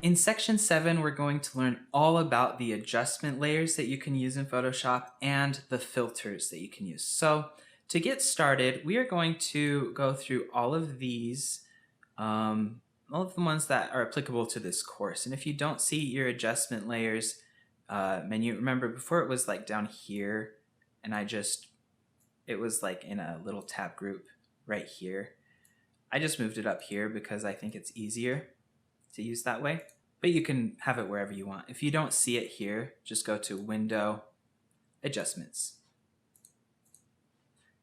In section 7, we're going to learn all about the adjustment layers that you can use in Photoshop and the filters that you can use. So to get started, we are going to go through all of these, all of the ones that are applicable to this course. And if you don't see your adjustment layers menu, remember before it was like down here, and it was like in a little tab group right here. I just moved it up here because I think it's easier to use that way, but you can have it wherever you want. If you don't see it here, just go to Window, Adjustments,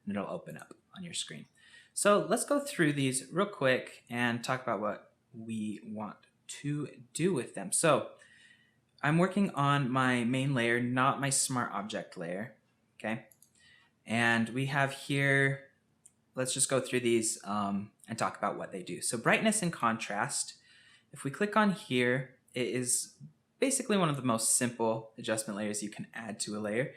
and it'll open up on your screen. So let's go through these real quick and talk about what we want to do with them. So I'm working on my main layer, not my smart object layer, okay? And we have here, let's just go through these and talk about what they do. So brightness and contrast. If we click on here, it is basically one of the most simple adjustment layers you can add to a layer.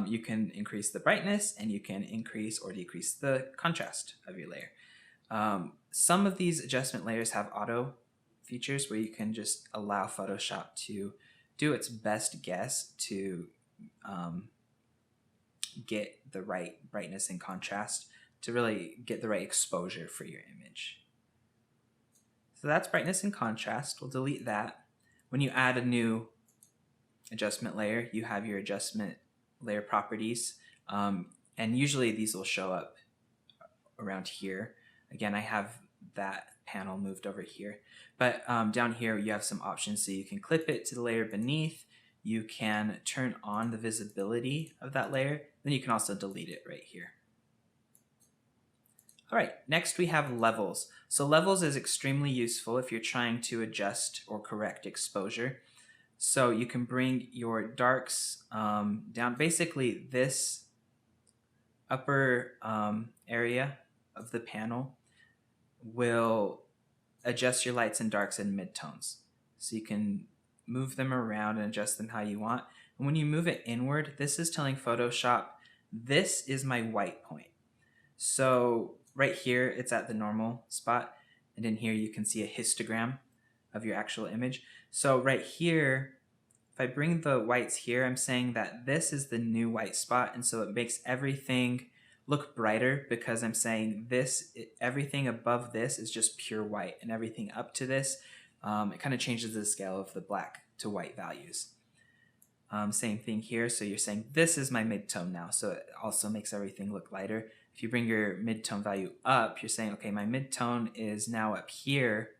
You can increase the brightness and you can increase or decrease the contrast of your layer. Some of these adjustment layers have auto features where you can just allow Photoshop to do its best guess to get the right brightness and contrast to really get the right exposure for your image. So that's brightness and contrast. We'll delete that. When you add a new adjustment layer, you have your adjustment layer properties. And usually these will show up around here. Again, I have that panel moved over here. But down here, you have some options. So you can clip it to the layer beneath. You can turn on the visibility of that layer. Then you can also delete it right here. All right, next we have levels. So levels is extremely useful if you're trying to adjust or correct exposure. So you can bring your darks down. Basically, this upper area of the panel will adjust your lights and darks and midtones. So you can move them around and adjust them how you want. And when you move it inward, this is telling Photoshop, this is my white point. So right here, it's at the normal spot. And in here, you can see a histogram of your actual image. So right here, if I bring the whites here, I'm saying that this is the new white spot. And so it makes everything look brighter because I'm saying everything above this is just pure white, and everything up to this, it kind of changes the scale of the black to white values. Same thing here. So you're saying this is my midtone now. So it also makes everything look lighter. If you bring your midtone value up, you're saying, okay, my midtone is now up here,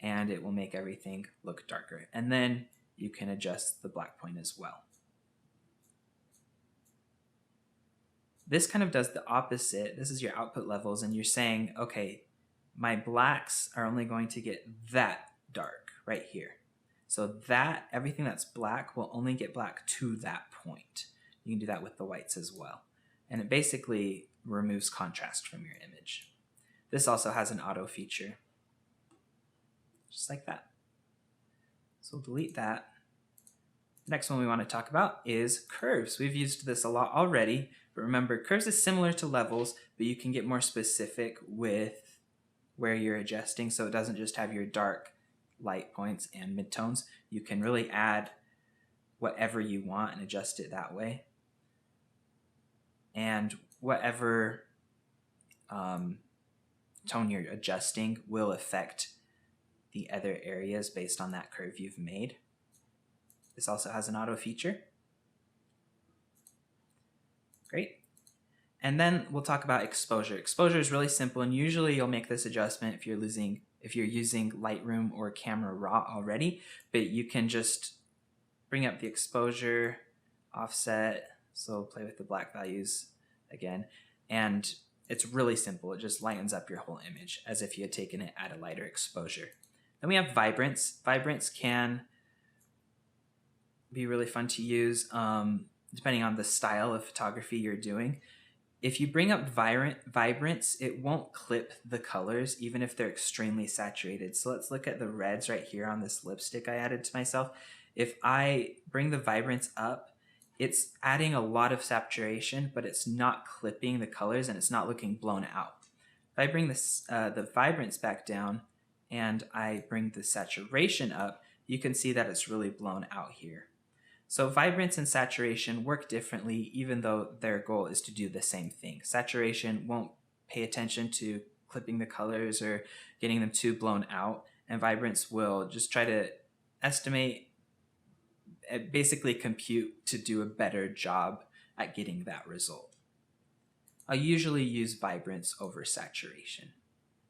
and it will make everything look darker. And then you can adjust the black point as well. This kind of does the opposite. This is your output levels, and you're saying, okay, my blacks are only going to get that dark right here. So that everything that's black will only get black to that point. You can do that with the whites as well. And it basically removes contrast from your image. This also has an auto feature, just like that. So we'll delete that. The next one we want to talk about is curves. We've used this a lot already, but remember, curves is similar to levels, but you can get more specific with where you're adjusting, so it doesn't just have your dark, light points and midtones. You can really add whatever you want and adjust it that way. And whatever tone you're adjusting will affect the other areas based on that curve you've made. This also has an auto feature. Great. And then we'll talk about exposure. Exposure is really simple, and usually you'll make this adjustment if you're using Lightroom or Camera Raw already, but you can just bring up the exposure, offset, so play with the black values again, and it's really simple. It just lightens up your whole image as if you had taken it at a lighter exposure. Then we have vibrance. Vibrance can be really fun to use depending on the style of photography you're doing. If you bring up vibrance, it won't clip the colors even if they're extremely saturated. So let's look at the reds right here on this lipstick I added to myself. If I bring the vibrance up, it's adding a lot of saturation, but it's not clipping the colors and it's not looking blown out. If I bring the vibrance back down and I bring the saturation up, you can see that it's really blown out here. So vibrance and saturation work differently, even though their goal is to do the same thing. Saturation won't pay attention to clipping the colors or getting them too blown out, and vibrance will just try to estimate, basically compute to do a better job at getting that result. I'll usually use vibrance over saturation.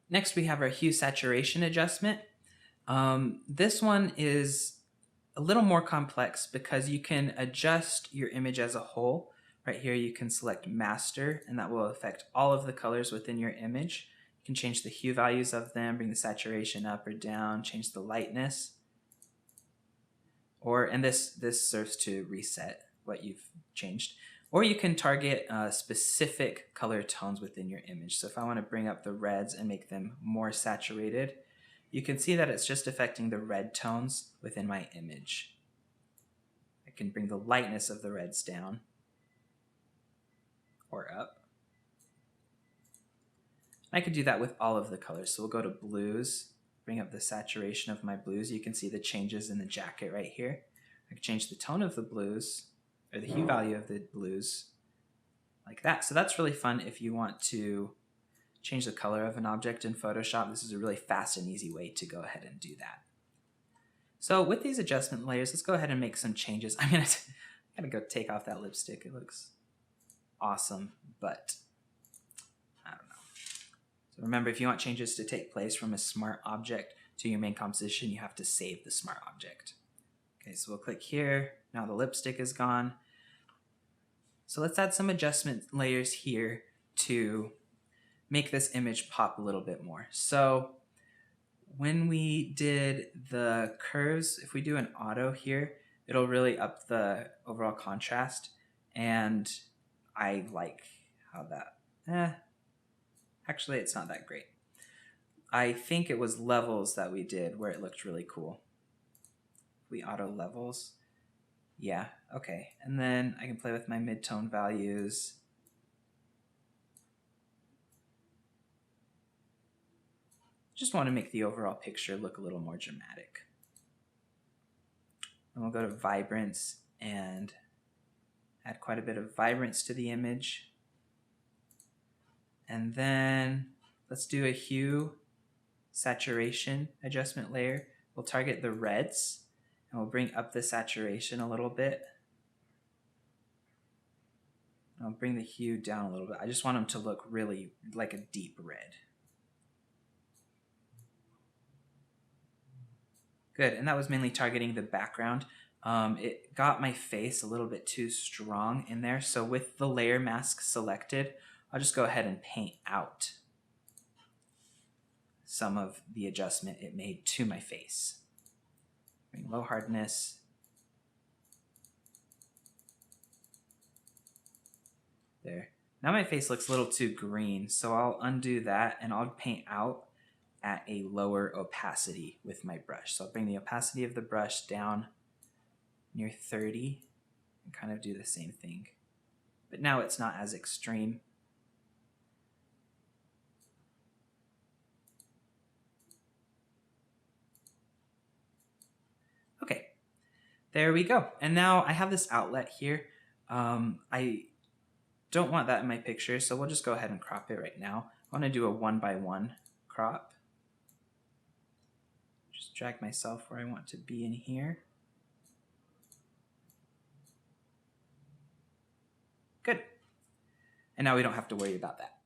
Next, we have our hue saturation adjustment. This one is a little more complex because you can adjust your image as a whole. Right here you can select master, and that will affect all of the colors within your image. You can change the hue values of them, bring the saturation up or down, change the lightness. And this serves to reset what you've changed. Or you can target specific color tones within your image. So if I want to bring up the reds and make them more saturated, you can see that it's just affecting the red tones within my image. I can bring the lightness of the reds down or up. I could do that with all of the colors. So we'll go to blues, bring up the saturation of my blues. You can see the changes in the jacket right here. I can change the tone of the blues, or the hue value of the blues, like that. So that's really fun if you want to change the color of an object in Photoshop. This is a really fast and easy way to go ahead and do that. So with these adjustment layers, let's go ahead and make some changes. I'm gonna go take off that lipstick. It looks awesome, but I don't know. So remember, if you want changes to take place from a smart object to your main composition, you have to save the smart object. Okay, so we'll click here. Now the lipstick is gone. So let's add some adjustment layers here to make this image pop a little bit more. So when we did the curves, if we do an auto here, it'll really up the overall contrast. And I like how that, actually it's not that great. I think it was levels that we did where it looked really cool. We auto levels. Yeah, okay. And then I can play with my mid-tone values. Just want to make the overall picture look a little more dramatic. And we'll go to vibrance and add quite a bit of vibrance to the image. And then let's do a hue saturation adjustment layer. We'll target the reds, and we'll bring up the saturation a little bit. I'll bring the hue down a little bit. I just want them to look really like a deep red. Good, and that was mainly targeting the background. It got my face a little bit too strong in there, so with the layer mask selected, I'll just go ahead and paint out some of the adjustment it made to my face. Bring low hardness. There. Now my face looks a little too green, so I'll undo that and I'll paint out at a lower opacity with my brush. So I'll bring the opacity of the brush down near 30 and kind of do the same thing. But now it's not as extreme. Okay, there we go. And now I have this outlet here. I don't want that in my picture, so we'll just go ahead and crop it right now. I want to do a 1:1 crop. Just drag myself where I want to be in here. Good. And now we don't have to worry about that.